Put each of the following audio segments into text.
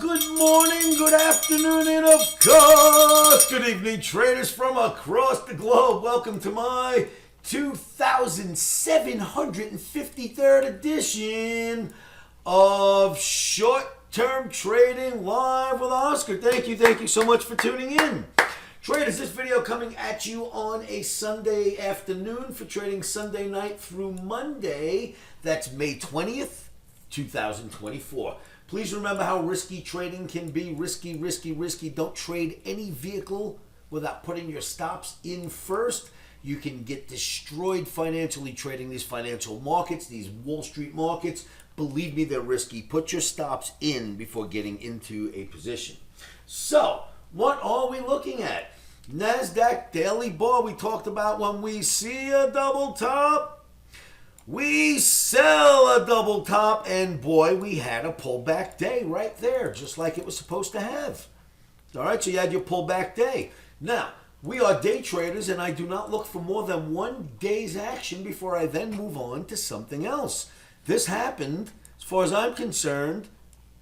Good morning, good afternoon, and of course, good evening, traders from across the globe. Welcome to my 2753rd edition of Short-Term Trading Live with Oscar. Thank you so much for tuning in. Traders, this video coming at you on a Sunday afternoon for trading Sunday night through Monday. That's May 20th, 2024. Please remember how risky trading can be. Risky. Don't trade any vehicle without putting your stops in first. You can get destroyed financially trading these financial markets, these Wall Street markets. Believe me, they're risky. Put your stops in before getting into a position. So, what are we looking at? NASDAQ daily bar. We talked about when we see a double top, we sell a double top, and boy, we had a pullback day right there, just like it was supposed to have. All right, so you had your pullback day. Now, we are day traders, and I do not look for more than 1 day's action before I then move on to something else. This happened, as far as I'm concerned,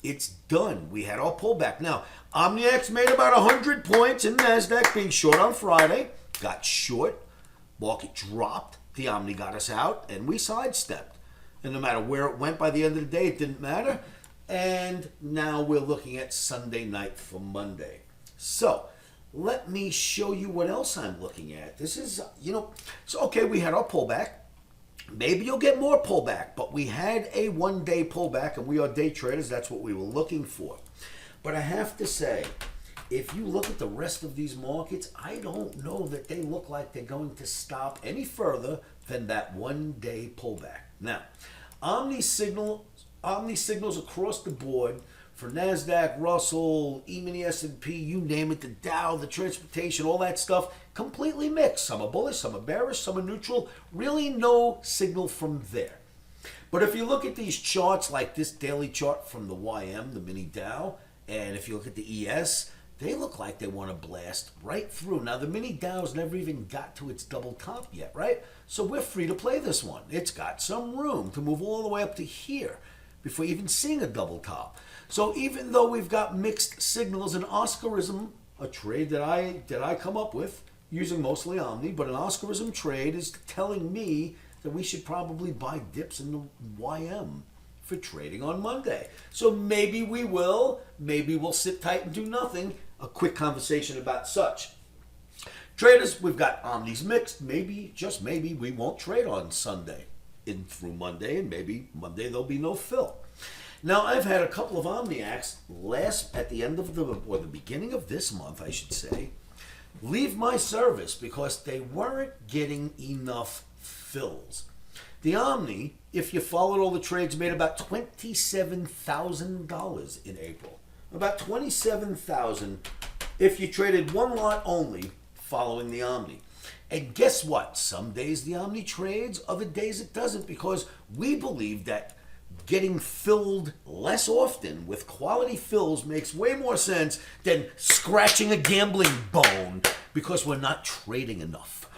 it's done. We had our pullback. Now, OMNI made about 100 points in NASDAQ being short on Friday. Got short. Market dropped. The OMNI got us out, and we sidestepped. And no matter where it went by the end of the day, it didn't matter. And now we're looking at Sunday night for Monday. So let me show you what else I'm looking at. This is, so okay, we had our pullback. Maybe you'll get more pullback, but we had a 1 day pullback, and we are day traders. That's what we were looking for. But I have to say, if you look at the rest of these markets, I don't know that they look like they're going to stop any further than that 1 day pullback. Now, OMNI signals across the board for NASDAQ, Russell, OMNI, S&P, you name it, the Dow, the transportation, all that stuff, completely mixed. Some are bullish, some are bearish, some are neutral. Really no signal from there. But if you look at these charts, like this daily chart from the YM, the mini Dow, and if you look at the ES, they look like they want to blast right through. Now, the mini Dow's never even got to its double top yet, right? So we're free to play this one. It's got some room to move all the way up to here before even seeing a double top. So even though we've got mixed signals, an Oscarism, a trade that I come up with using mostly OMNI, but an Oscarism trade is telling me that we should probably buy dips in the YM for trading on Monday. So maybe we will. Maybe we'll sit tight and do nothing. A quick conversation about such. Traders, we've got OMNIs mixed. Maybe, just maybe, we won't trade on Sunday in through Monday, and maybe Monday there'll be no fill. Now, I've had a couple of OMNIacs at the end of the beginning of this month, I should say, leave my service because they weren't getting enough fills. The OMNI, if you followed all the trades, made about $27,000 in April. About $27,000 if you traded one lot only following the OMNI. And guess what? Some days the OMNI trades, other days it doesn't, because we believe that getting filled less often with quality fills makes way more sense than scratching a gambling bone because we're not trading enough.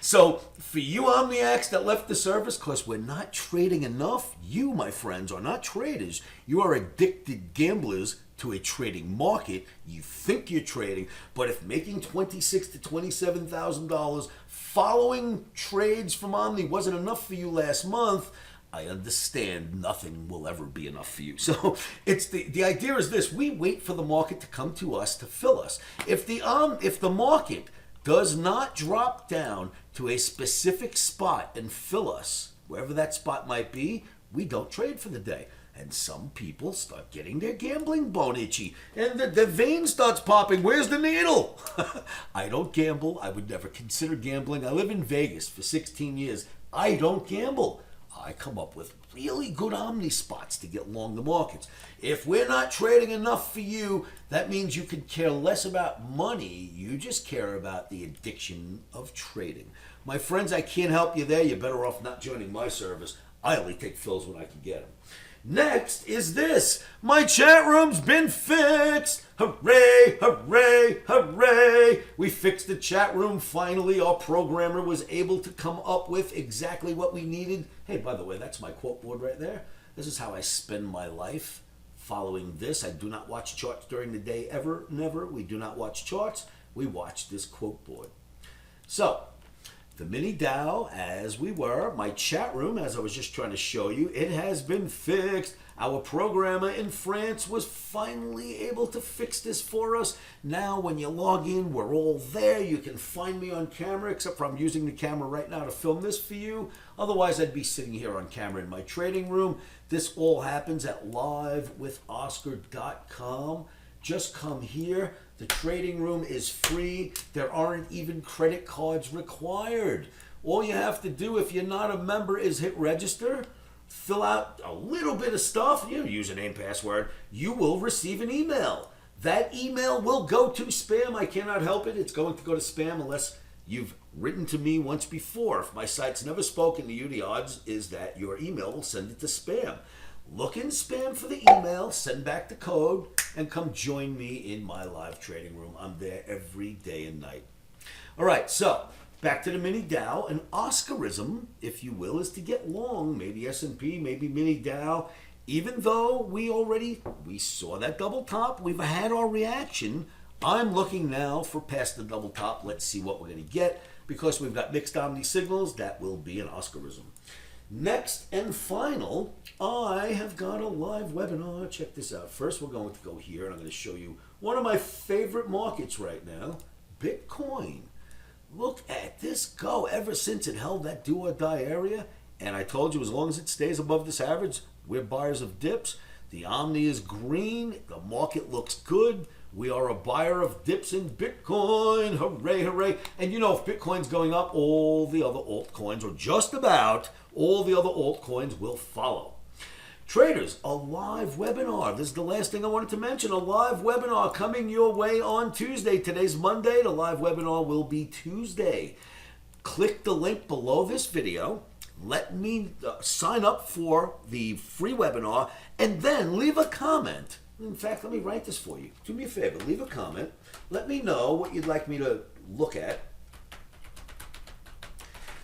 So for you OMNIacs that left the service because we're not trading enough, you, my friends, are not traders. You are addicted gamblers to a trading market. You think you're trading, but if making $26,000 to $27,000 following trades from OMNI wasn't enough for you last month, I understand nothing will ever be enough for you. So it's the idea is this: we wait for the market to come to us to fill us. If the market does not drop down to a specific spot and fill us, wherever that spot might be, we don't trade for the day. And some people start getting their gambling bone itchy, and the vein starts popping. Where's the needle? I don't gamble. I would never consider gambling. I live in Vegas for 16 years. I don't gamble. I come up with really good OMNI spots to get long the markets. If we're not trading enough for you, that means you could care less about money. You just care about the addiction of trading. My friends, I can't help you there. You're better off not joining my service. I only take fills when I can get them. Next is this. My chat room's been fixed. Hooray, hooray, hooray. We fixed the chat room finally. Our programmer was able to come up with exactly what we needed. Hey, by the way, that's my quote board right there. This is how I spend my life. following this. I do not watch charts during the day ever, never. We do not watch charts. We watch this quote board. So, the mini Dow, as we were, my chat room, as I was just trying to show you, it has been fixed. Our programmer in France was finally able to fix this for us. Now, when you log in, we're all there. You can find me on camera, except for I'm using the camera right now to film this for you. Otherwise, I'd be sitting here on camera in my trading room. This all happens at livewithoscar.com. Just come here. The trading room is free. There aren't even credit cards required. All you have to do if you're not a member is hit register, fill out a little bit of stuff, username, password, you will receive an email. That email will go to spam. I cannot help it. It's going to go to spam unless you've written to me once before. If my site's never spoken to you, the odds is that your email will send it to spam. Look in spam for the email, send back the code, and come join me in my live trading room. I'm there every day and night. All right, so back to the mini Dow. An Oscarism, if you will, is to get long, maybe S&P, maybe mini Dow. Even though we saw that double top, we've had our reaction. I'm looking now for past the double top. Let's see what we're going to get. Because we've got mixed OMNI signals, that will be an Oscarism. Next and final, I have got a live webinar. Check this out. First, we're going to go here, and I'm going to show you one of my favorite markets right now, Bitcoin. Look at this go. Ever since it held that do or die area, and I told you as long as it stays above this average, we're buyers of dips. The OMNI is green. The market looks good. We are a buyer of dips in Bitcoin. Hooray, hooray. And if Bitcoin's going up, all the other altcoins, or just about all the other altcoins, will follow. Traders, a live webinar. This is the last thing I wanted to mention. A live webinar coming your way on Tuesday. Today's Monday. The live webinar will be Tuesday. Click the link below this video. Let me sign up for the free webinar and then leave a comment. In fact, let me write this for you. Do me a favor, leave a comment. Let me know what you'd like me to look at.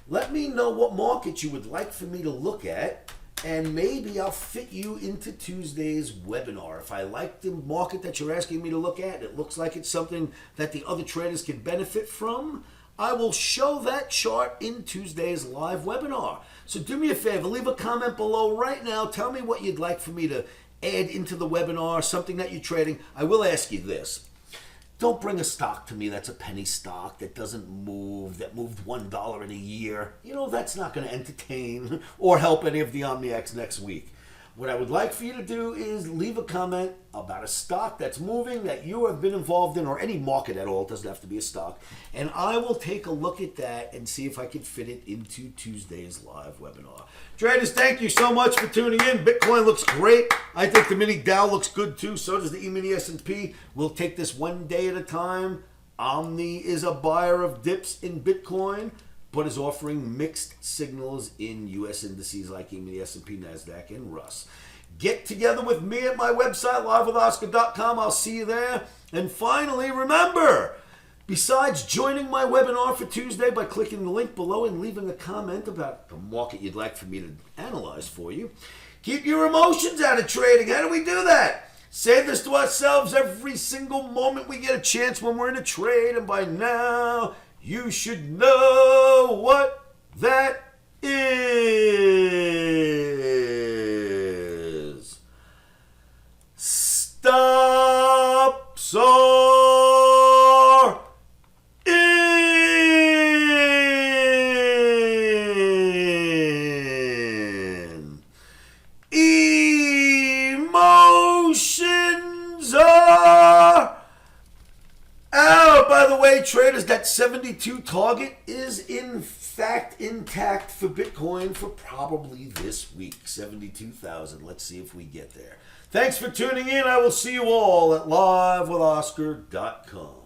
Let me know what market you would like for me to look at, and maybe I'll fit you into Tuesday's webinar. If I like the market that you're asking me to look at, it looks like it's something that the other traders can benefit from, I will show that chart in Tuesday's live webinar. So do me a favor, leave a comment below right now. Tell me what you'd like for me to add into the webinar, something that you're trading. I will ask you this. Don't bring a stock to me that's a penny stock, that doesn't move, that moved $1 in a year. That's not going to entertain or help any of the OMNIACs next week. What I would like for you to do is leave a comment about a stock that's moving, that you have been involved in, or any market at all. It doesn't have to be a stock. And I will take a look at that and see if I can fit it into Tuesday's live webinar. Traders, thank you so much for tuning in. Bitcoin looks great. I think the mini Dow looks good too. So does the E-mini S&P. We'll take this one day at a time. OMNI is a buyer of dips in Bitcoin, but is offering mixed signals in U.S. indices like E-mini, S&P, NASDAQ, and Russ. Get together with me at my website, livewithoscar.com. I'll see you there. And finally, remember, besides joining my webinar for Tuesday by clicking the link below and leaving a comment about the market you'd like for me to analyze for you, keep your emotions out of trading. How do we do that? Say this to ourselves every single moment we get a chance when we're in a trade, and by now, you should know what that is. Stop soar in. Emotions are out. By the way, traders, that 72 target is in fact intact for Bitcoin for probably this week. 72,000. Let's see if we get there. Thanks for tuning in. I will see you all at livewithoscar.com.